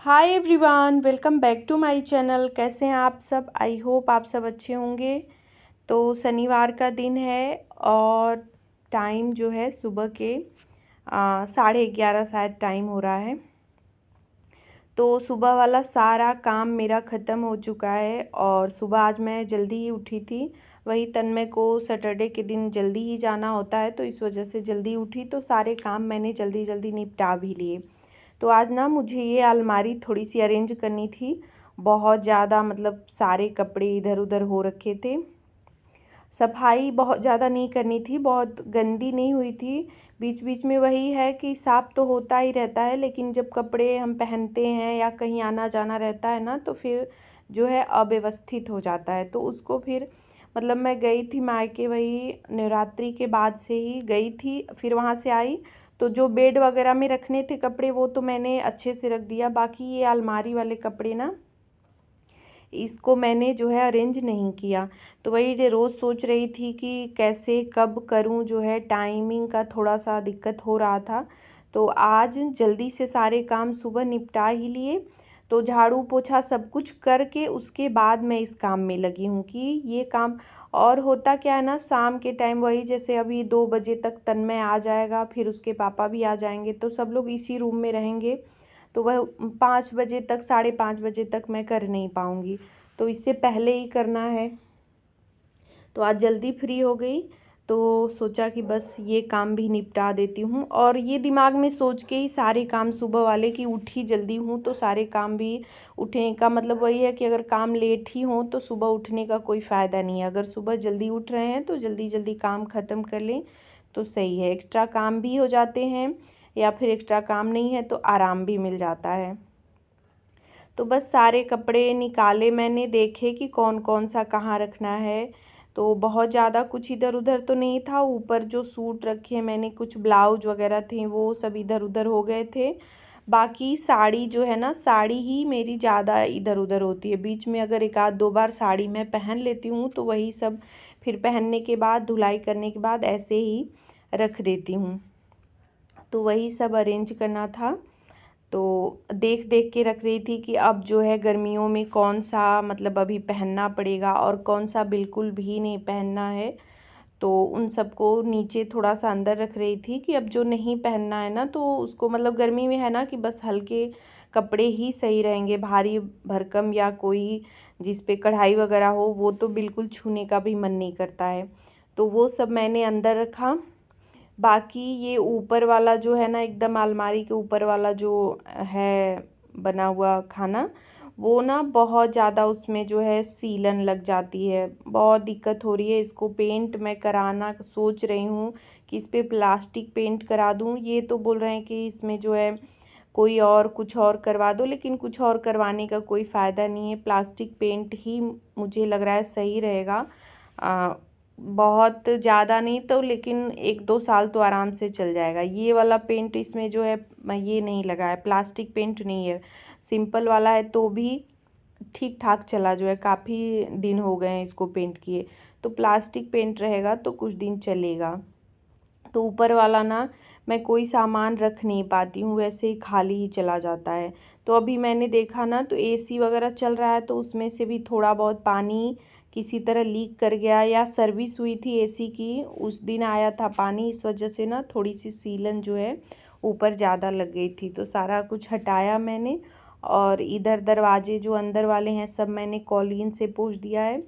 Hi everyone, welcome back to my channel. कैसे हैं आप सब? आई होप आप सब अच्छे होंगे। तो शनिवार का दिन है और टाइम जो है सुबह के 11:30 शायद टाइम हो रहा है। तो सुबह वाला सारा काम मेरा ख़त्म हो चुका है और सुबह आज मैं जल्दी ही उठी थी। वही तन्मय को सैटरडे के दिन जल्दी ही जाना होता है, तो इस वजह से जल्दी उठी, तो सारे काम मैंने जल्दी जल्दी निपटा भी लिए। तो आज ना मुझे ये अलमारी थोड़ी सी अरेंज करनी थी। बहुत ज़्यादा मतलब सारे कपड़े इधर उधर हो रखे थे। सफाई बहुत ज़्यादा नहीं करनी थी, बहुत गंदी नहीं हुई थी। बीच बीच में वही है कि साफ़ तो होता ही रहता है, लेकिन जब कपड़े हम पहनते हैं या कहीं आना जाना रहता है ना, तो फिर जो है अव्यवस्थित हो जाता है। तो उसको फिर मतलब मैं गई थी मायके, वही नवरात्रि के बाद से ही गई थी। फिर वहाँ से आई तो जो बेड वगैरह में रखने थे कपड़े वो तो मैंने अच्छे से रख दिया। बाकी ये अलमारी वाले कपड़े ना, इसको मैंने जो है अरेंज नहीं किया। तो वही रोज़ सोच रही थी कि कैसे कब करूं, जो है टाइमिंग का थोड़ा सा दिक्कत हो रहा था। तो आज जल्दी से सारे काम सुबह निपटा ही लिए। तो झाड़ू पोछा सब कुछ करके उसके बाद मैं इस काम में लगी हूँ कि ये काम। और होता क्या है ना, शाम के टाइम वही जैसे अभी 2 बजे तक तन्मय आ जाएगा, फिर उसके पापा भी आ जाएंगे, तो सब लोग इसी रूम में रहेंगे। तो वह 5 बजे तक, 5:30 बजे तक मैं कर नहीं पाऊँगी, तो इससे पहले ही करना है। तो आज जल्दी फ्री हो गई, तो सोचा कि बस ये काम भी निपटा देती हूँ। और ये दिमाग में सोच के ही सारे काम सुबह वाले कि उठी जल्दी हूँ तो सारे काम भी। उठने का मतलब वही है कि अगर काम लेट ही हो तो सुबह उठने का कोई फ़ायदा नहीं है। अगर सुबह जल्दी उठ रहे हैं तो जल्दी जल्दी काम ख़त्म कर लें तो सही है। एक्स्ट्रा काम भी हो जाते हैं, या फिर एक्स्ट्रा काम नहीं है तो आराम भी मिल जाता है। तो बस सारे कपड़े निकाले मैंने, देखे कि कौन कौन सा कहाँ रखना है। तो बहुत ज़्यादा कुछ इधर उधर तो नहीं था। ऊपर जो सूट रखे मैंने, कुछ ब्लाउज वगैरह थे वो सब इधर उधर हो गए थे। बाकी साड़ी जो है ना, साड़ी ही मेरी ज़्यादा इधर उधर होती है। बीच में अगर एक आध दो बार साड़ी मैं पहन लेती हूँ तो वही सब फिर पहनने के बाद, धुलाई करने के बाद ऐसे ही रख देती हूँ। तो वही सब अरेंज करना था। तो देख देख के रख रही थी कि अब जो है गर्मियों में कौन सा मतलब अभी पहनना पड़ेगा और कौन सा बिल्कुल भी नहीं पहनना है। तो उन सबको नीचे थोड़ा सा अंदर रख रही थी कि अब जो नहीं पहनना है ना, तो उसको मतलब गर्मी में है ना कि बस हल्के कपड़े ही सही रहेंगे। भारी भरकम या कोई जिस पे कढ़ाई वगैरह हो वो तो बिल्कुल छूने का भी मन नहीं करता है। तो वो सब मैंने अंदर रखा। बाकी ये ऊपर वाला जो है ना, एकदम अलमारी के ऊपर वाला जो है बना हुआ खाना, वो ना बहुत ज़्यादा उसमें जो है सीलन लग जाती है। बहुत दिक्कत हो रही है। इसको पेंट मैं कराना सोच रही हूँ कि इस पे प्लास्टिक पेंट करा दूँ। ये तो बोल रहे हैं कि इसमें जो है कोई और कुछ और करवा दो, लेकिन कुछ और करवाने का कोई फ़ायदा नहीं है। प्लास्टिक पेंट ही मुझे लग रहा है सही रहेगा। बहुत ज़्यादा नहीं तो, लेकिन 1-2 साल तो आराम से चल जाएगा। ये वाला पेंट इसमें जो है ये नहीं लगा है, प्लास्टिक पेंट नहीं है, सिंपल वाला है, तो भी ठीक ठाक चला, जो है काफ़ी दिन हो गए हैं इसको पेंट किए। तो प्लास्टिक पेंट रहेगा तो कुछ दिन चलेगा। तो ऊपर वाला ना मैं कोई सामान रख नहीं पाती हूँ, वैसे ही खाली ही चला जाता है। तो अभी मैंने देखा ना, तो एसी वगैरह चल रहा है, तो उसमें से भी थोड़ा बहुत पानी किसी तरह लीक कर गया, या सर्विस हुई थी एसी की, उस दिन आया था पानी, इस वजह से ना थोड़ी सी सीलन जो है ऊपर ज़्यादा लग गई थी। तो सारा कुछ हटाया मैंने। और इधर दरवाजे जो अंदर वाले हैं सब मैंने कॉलीन से पोंछ दिया है।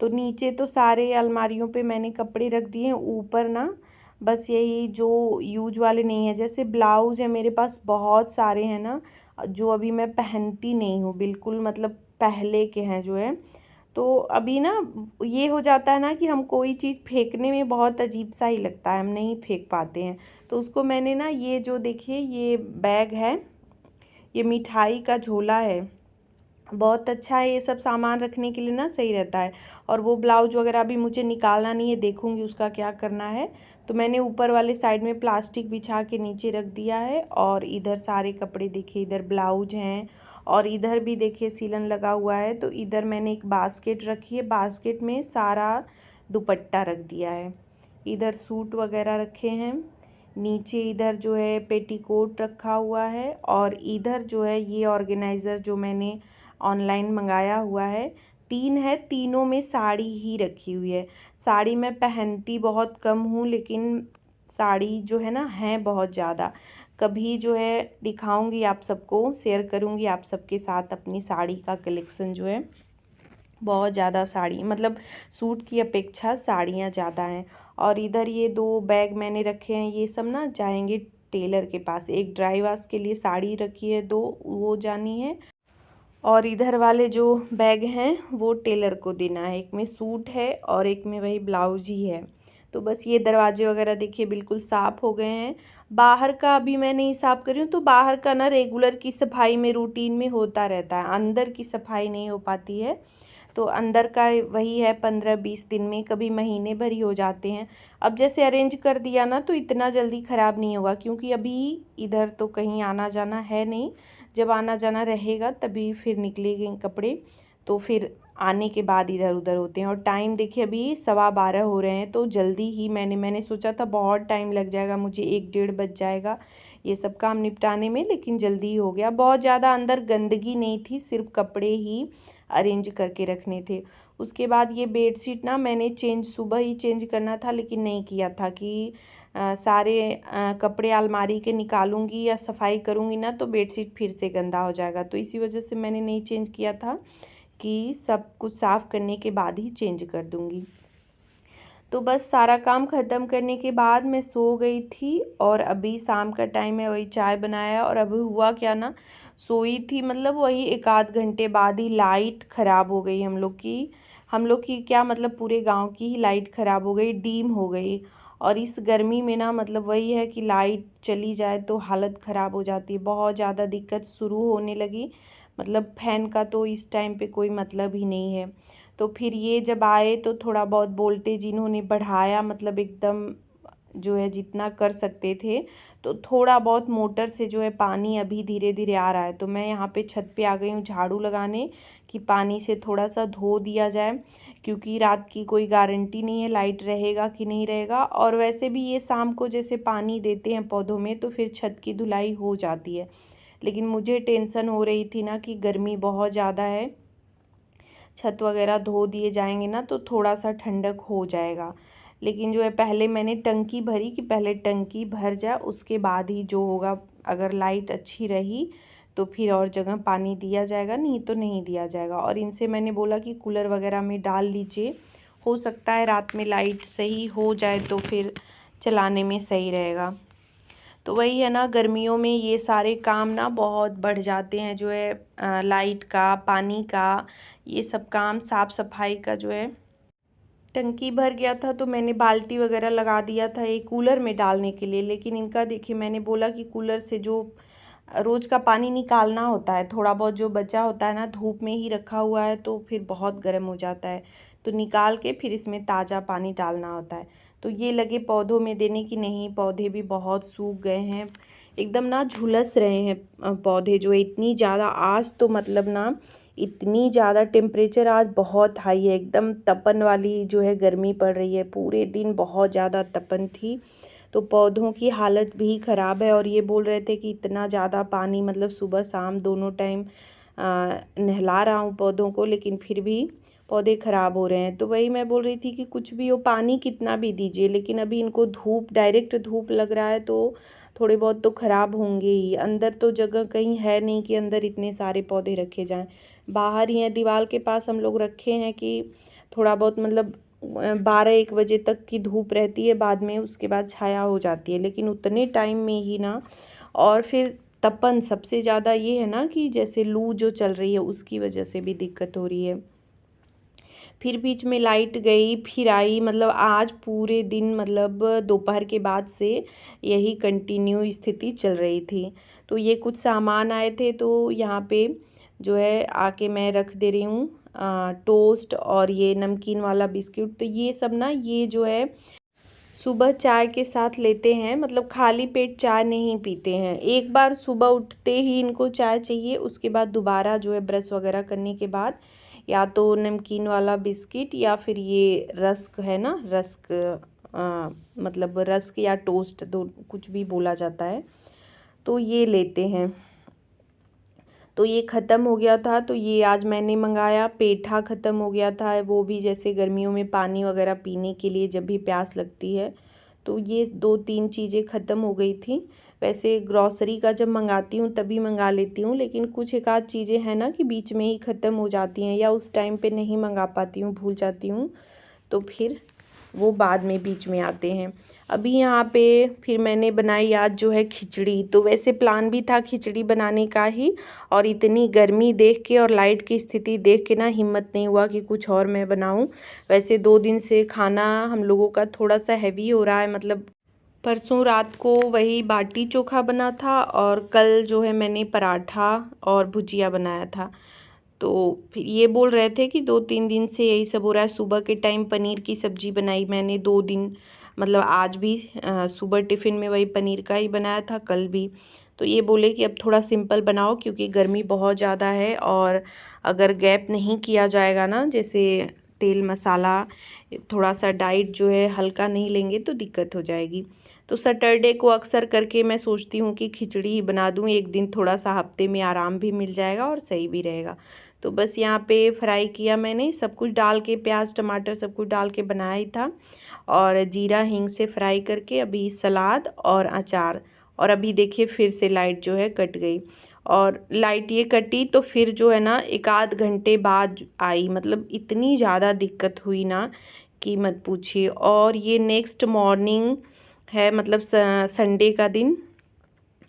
तो नीचे तो सारे अलमारियों पे मैंने कपड़े रख दिए हैं। ऊपर ना बस यही जो यूज वाले नहीं है, जैसे ब्लाउज है मेरे पास बहुत सारे हैं ना, जो अभी मैं पहनती नहीं हूँ बिल्कुल, मतलब पहले के हैं जो है। तो अभी ना ये हो जाता है ना कि हम कोई चीज़ फेंकने में बहुत अजीब सा ही लगता है, हम नहीं फेंक पाते हैं। तो उसको मैंने ना, ये जो देखिए ये बैग है, ये मिठाई का झोला है, बहुत अच्छा है। ये सब सामान रखने के लिए ना सही रहता है। और वो ब्लाउज वगैरह भी मुझे निकालना नहीं है, देखूंगी उसका क्या करना है। तो मैंने ऊपर वाले साइड में प्लास्टिक बिछा के नीचे रख दिया है। और इधर सारे कपड़े देखिए, इधर ब्लाउज हैं और इधर भी देखिए सीलन लगा हुआ है। तो इधर मैंने एक बास्केट रखी है, बास्केट में सारा दुपट्टा रख दिया है। इधर सूट वगैरह रखे हैं। नीचे इधर जो है पेटीकोट रखा हुआ है, और इधर जो है ये ऑर्गेनाइज़र जो मैंने ऑनलाइन मंगाया हुआ है, 3 है, तीनों में साड़ी ही रखी हुई है। साड़ी मैं पहनती बहुत कम हूँ, लेकिन साड़ी जो है ना है बहुत ज़्यादा। कभी जो है दिखाऊंगी आप सबको, शेयर करूंगी आप सबके साथ अपनी साड़ी का कलेक्शन जो है। बहुत ज़्यादा साड़ी, मतलब सूट की अपेक्षा साड़ियाँ ज़्यादा हैं। और इधर ये 2 बैग मैंने रखे हैं, ये सब ना जाएंगे टेलर के पास। एक ड्राई वॉश के लिए साड़ी रखी है 2, वो जानी है, और इधर वाले जो बैग हैं वो टेलर को देना है। एक में सूट है और एक में वही ब्लाउज ही है। तो बस ये दरवाजे वगैरह देखिए बिल्कुल साफ़ हो गए हैं। बाहर का अभी मैं नहीं साफ़ कर रही हूँ, तो बाहर का ना रेगुलर की सफाई में रूटीन में होता रहता है, अंदर की सफाई नहीं हो पाती है। तो अंदर का वही है 15-20 दिन में, कभी महीने भर ही हो जाते हैं। अब जैसे अरेंज कर दिया ना तो इतना जल्दी ख़राब नहीं होगा, क्योंकि अभी इधर तो कहीं आना जाना है नहीं। जब आना जाना रहेगा तभी फिर निकलेंगे कपड़े, तो फिर आने के बाद इधर उधर होते हैं। और टाइम देखिए अभी 12:15 हो रहे हैं, तो जल्दी ही मैंने सोचा था बहुत टाइम लग जाएगा मुझे, 1-1:30 बज जाएगा ये सब काम निपटाने में, लेकिन जल्दी ही हो गया। बहुत ज़्यादा अंदर गंदगी नहीं थी, सिर्फ कपड़े ही अरेंज करके रखने थे। उसके बाद ये बेडशीट ना मैंने चेंज सुबह ही चेंज करना था, लेकिन नहीं किया था कि सारे कपड़े अलमारी के निकालूंगी या सफाई करूंगी ना तो बेडशीट फिर से गंदा हो जाएगा। तो इसी वजह से मैंने नहीं चेंज किया था कि सब कुछ साफ़ करने के बाद ही चेंज कर दूंगी। तो बस सारा काम ख़त्म करने के बाद मैं सो गई थी, और अभी शाम का टाइम है, वही चाय बनाया। और अभी हुआ क्या ना, सोई थी मतलब वही 1-आध घंटे बाद ही लाइट ख़राब हो गई हम लोग की क्या मतलब पूरे गांव की ही लाइट ख़राब हो गई, डीम हो गई। और इस गर्मी में ना मतलब वही है कि लाइट चली जाए तो हालत ख़राब हो जाती है, बहुत ज़्यादा दिक्कत शुरू होने लगी। मतलब फ़ैन का तो इस टाइम पे कोई मतलब ही नहीं है। तो फिर ये जब आए तो थोड़ा बहुत वोल्टेज इन्होंने बढ़ाया, मतलब एकदम जो है जितना कर सकते थे, तो थोड़ा बहुत मोटर से जो है पानी अभी धीरे धीरे आ रहा है। तो मैं यहाँ पे छत पे आ गई हूँ झाड़ू लगाने, कि पानी से थोड़ा सा धो दिया जाए, क्योंकि रात की कोई गारंटी नहीं है लाइट रहेगा कि नहीं रहेगा। और वैसे भी ये शाम को जैसे पानी देते हैं पौधों में तो फिर छत की धुलाई हो जाती है। लेकिन मुझे टेंशन हो रही थी ना कि गर्मी बहुत ज़्यादा है, छत वगैरह धो दिए जाएंगे ना तो थोड़ा सा ठंडक हो जाएगा। लेकिन जो है पहले मैंने टंकी भरी कि पहले टंकी भर जाए, उसके बाद ही जो होगा, अगर लाइट अच्छी रही तो फिर और जगह पानी दिया जाएगा, नहीं तो नहीं दिया जाएगा। और इनसे मैंने बोला कि कूलर वगैरह में डाल लीजिए, हो सकता है रात में लाइट सही हो जाए तो फिर चलाने में सही रहेगा। तो वही है ना, गर्मियों में ये सारे काम ना बहुत बढ़ जाते हैं, जो है लाइट का, पानी का, ये सब काम, साफ़ सफाई का जो है। टंकी भर गया था तो मैंने बाल्टी वगैरह लगा दिया था एक कूलर में डालने के लिए। लेकिन इनका देखिए, मैंने बोला कि कूलर से जो रोज़ का पानी निकालना होता है, थोड़ा बहुत जो बचा होता है ना, धूप में ही रखा हुआ है तो फिर बहुत गर्म हो जाता है, तो निकाल के फिर इसमें ताज़ा पानी डालना होता है। तो ये लगे पौधों में देने की, नहीं पौधे भी बहुत सूख गए हैं, एकदम ना झुलस रहे हैं पौधे जो है। इतनी ज़्यादा आज तो मतलब ना, इतनी ज़्यादा टेम्परेचर आज बहुत हाई है, एकदम तपन वाली जो है गर्मी पड़ रही है, पूरे दिन बहुत ज़्यादा तपन थी। तो पौधों की हालत भी ख़राब है। और ये बोल रहे थे कि इतना ज़्यादा पानी, मतलब सुबह शाम दोनों टाइम नहला रहा हूँ पौधों को, लेकिन फिर भी पौधे ख़राब हो रहे हैं। तो वही मैं बोल रही थी कि कुछ भी हो, पानी कितना भी दीजिए, लेकिन अभी इनको धूप, डायरेक्ट धूप लग रहा है तो थोड़े बहुत तो ख़राब होंगे ही। अंदर तो जगह कहीं है नहीं कि अंदर इतने सारे पौधे रखे जाएं, बाहर ही हैं, दीवार के पास हम लोग रखे हैं कि थोड़ा बहुत मतलब 12-1 बजे तक की धूप रहती है, बाद में उसके बाद छाया हो जाती है, लेकिन उतने टाइम में ही ना। और फिर तपन सबसे ज़्यादा ये है ना कि जैसे लू जो चल रही है उसकी वजह से भी दिक्कत हो रही है। फिर बीच में लाइट गई फिर आई, मतलब आज पूरे दिन, मतलब दोपहर के बाद से यही कंटिन्यू स्थिति चल रही थी। तो ये कुछ सामान आए थे तो यहाँ पे जो है आके मैं रख दे रही हूँ टोस्ट और ये नमकीन वाला बिस्किट। तो ये सब ना, ये जो है सुबह चाय के साथ लेते हैं, मतलब खाली पेट चाय नहीं पीते हैं। एक बार सुबह उठते ही इनको चाय चाहिए, उसके बाद दोबारा जो है ब्रश वगैरह करने के बाद या तो नमकीन वाला बिस्किट या फिर ये रस्क है ना, रस्क मतलब रस्क या टोस्ट, दो कुछ भी बोला जाता है, तो ये लेते हैं। तो ये ख़त्म हो गया था, तो ये आज मैंने मंगाया। पेठा ख़त्म हो गया था, वो भी जैसे गर्मियों में पानी वगैरह पीने के लिए जब भी प्यास लगती है, तो ये 2-3 चीज़ें ख़त्म हो गई थी। वैसे ग्रॉसरी का जब मंगाती हूँ तभी मंगा लेती हूँ, लेकिन कुछ एक आध चीज़ें हैं ना कि बीच में ही ख़त्म हो जाती हैं या उस टाइम पे नहीं मंगा पाती हूँ, भूल जाती हूँ, तो फिर वो बाद में बीच में आते हैं। अभी यहाँ पे फिर मैंने बनाई आज जो है खिचड़ी। तो वैसे प्लान भी था खिचड़ी बनाने का ही, और इतनी गर्मी देख के और लाइट की स्थिति देख के ना हिम्मत नहीं हुआ कि कुछ और मैं बनाऊं। वैसे 2 दिन से खाना हम लोगों का थोड़ा सा हैवी हो रहा है, मतलब परसों रात को वही बाटी चोखा बना था और कल जो है मैंने पराठा और भुजिया बनाया था। तो फिर ये बोल रहे थे कि 2-3 दिन से यही सब हो रहा है। सुबह के टाइम पनीर की सब्ज़ी बनाई मैंने 2 दिन, मतलब आज भी सुबह टिफ़िन में वही पनीर का ही बनाया था, कल भी। तो ये बोले कि अब थोड़ा सिंपल बनाओ क्योंकि गर्मी बहुत ज़्यादा है, और अगर गैप नहीं किया जाएगा ना, जैसे तेल मसाला, थोड़ा सा डाइट जो है हल्का नहीं लेंगे तो दिक्कत हो जाएगी। तो सैटरडे को अक्सर करके मैं सोचती हूँ कि खिचड़ी ही बना दूँ, एक दिन थोड़ा सा हफ्ते में आराम भी मिल जाएगा और सही भी रहेगा। तो बस यहाँ पे फ्राई किया मैंने, सब कुछ डाल के, प्याज टमाटर सब कुछ डाल के बनाया ही था, और जीरा हींग से फ्राई करके अभी सलाद और अचार। और अभी देखिए फिर से लाइट जो है कट गई, और लाइट ये कटी तो फिर जो है ना 1 आध घंटे बाद आई, मतलब इतनी ज़्यादा दिक्कत हुई ना कि मत पूछिए। और ये नेक्स्ट मॉर्निंग है, मतलब संडे का दिन,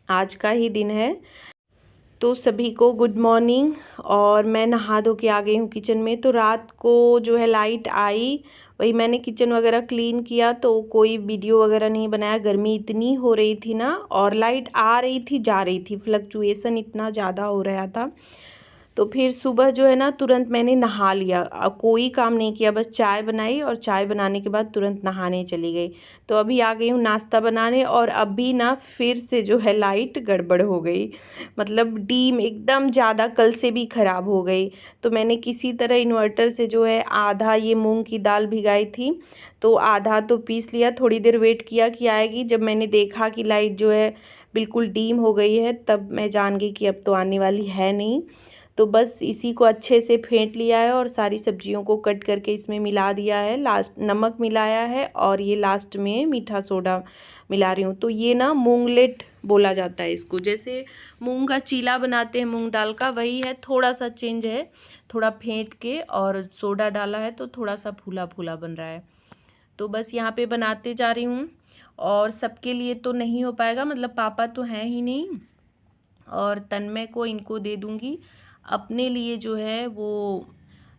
आज का ही दिन है। तो सभी को गुड मॉर्निंग। और मैं नहा धो के आ गई हूँ किचन में। तो रात को जो है लाइट आई, वही मैंने किचन वगैरह क्लीन किया, तो कोई वीडियो वगैरह नहीं बनाया, गर्मी इतनी हो रही थी ना, और लाइट आ रही थी जा रही थी, फ्लक्चुएसन इतना ज़्यादा हो रहा था। तो फिर सुबह जो है ना तुरंत मैंने नहा लिया, कोई काम नहीं किया, बस चाय बनाई और चाय बनाने के बाद तुरंत नहाने चली गई। तो अभी आ गई हूँ नाश्ता बनाने, और अभी ना फिर से जो है लाइट गड़बड़ हो गई, मतलब डीम एकदम ज़्यादा कल से भी ख़राब हो गई। तो मैंने किसी तरह इन्वर्टर से जो है आधा ये मूंग की दाल भिगाई थी, तो आधा तो पीस लिया, थोड़ी देर वेट किया कि आएगी। जब मैंने देखा कि लाइट जो है बिल्कुल डीम हो गई है, तब मैं जान गई कि अब तो आने वाली है नहीं। तो बस इसी को अच्छे से फेंट लिया है और सारी सब्जियों को कट करके इसमें मिला दिया है। लास्ट नमक मिलाया है, और ये लास्ट में मीठा सोडा मिला रही हूँ। तो ये ना मूंगलेट बोला जाता है इसको, जैसे मूंग का चीला बनाते हैं मूंग दाल का, वही है, थोड़ा सा चेंज है। थोड़ा फेंट के और सोडा डाला है तो थोड़ा सा फूला फूला बन रहा है। तो बस यहाँ पे बनाते जा रही हूँ, और सबके लिए तो नहीं हो पाएगा, मतलब पापा तो हैं ही नहीं, और तन्मय को इनको दे दूँगी। अपने लिए जो है वो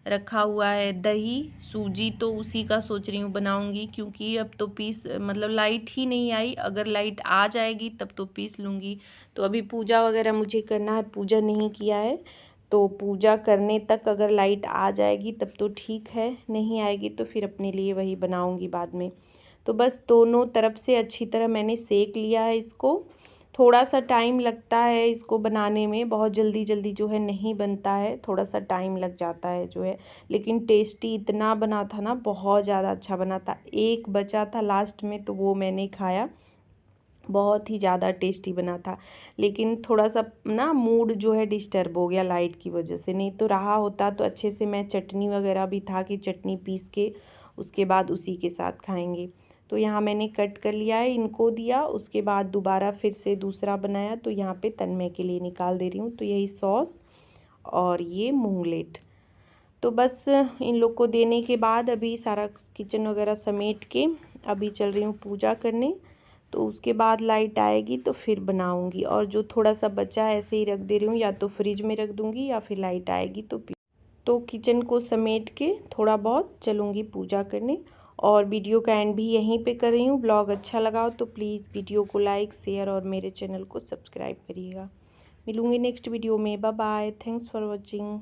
रखा हुआ है दही सूजी, तो उसी का सोच रही हूँ बनाऊँगी, क्योंकि अब तो मतलब लाइट ही नहीं आई, अगर लाइट आ जाएगी तब तो पीस लूँगी। तो अभी पूजा वगैरह मुझे करना है, पूजा नहीं किया है, तो पूजा करने तक अगर लाइट आ जाएगी तब तो ठीक है, नहीं आएगी तो फिर अपने लिए वही बनाऊँगी बाद में। तो बस दोनों तरफ से अच्छी तरह मैंने सेक लिया है इसको। थोड़ा सा टाइम लगता है इसको बनाने में, बहुत जल्दी जल्दी जो है नहीं बनता है, थोड़ा सा टाइम लग जाता है जो है, लेकिन टेस्टी इतना बना था ना, बहुत ज़्यादा अच्छा बना था। एक बचा था लास्ट में, तो वो मैंने खाया, बहुत ही ज़्यादा टेस्टी बना था। लेकिन थोड़ा सा ना मूड जो है डिस्टर्ब हो गया लाइट की वजह से, नहीं तो रहा होता तो अच्छे से। मैं चटनी वगैरह भी था कि चटनी पीस के उसके बाद उसी के साथ खाएंगे। तो यहाँ मैंने कट कर लिया है, इनको दिया, उसके बाद दोबारा फिर से दूसरा बनाया, तो यहाँ पे तन्मय के लिए निकाल दे रही हूँ। तो यही सॉस और ये मूंगलेट। तो बस इन लोग को देने के बाद अभी सारा किचन वगैरह समेट के अभी चल रही हूँ पूजा करने। तो उसके बाद लाइट आएगी तो फिर बनाऊंगी, और जो थोड़ा सा बचा है ऐसे ही रख दे रही हूँ, या तो फ्रिज में रख दूंगी या फिर लाइट आएगी तो किचन को समेट के थोड़ा बहुत चलूँगी पूजा करने। और वीडियो का एंड भी यहीं पे कर रही हूँ। ब्लॉग अच्छा लगा हो तो प्लीज़ वीडियो को लाइक शेयर और मेरे चैनल को सब्सक्राइब करिएगा। मिलूँगी नेक्स्ट वीडियो में। Bye bye, thanks for watching.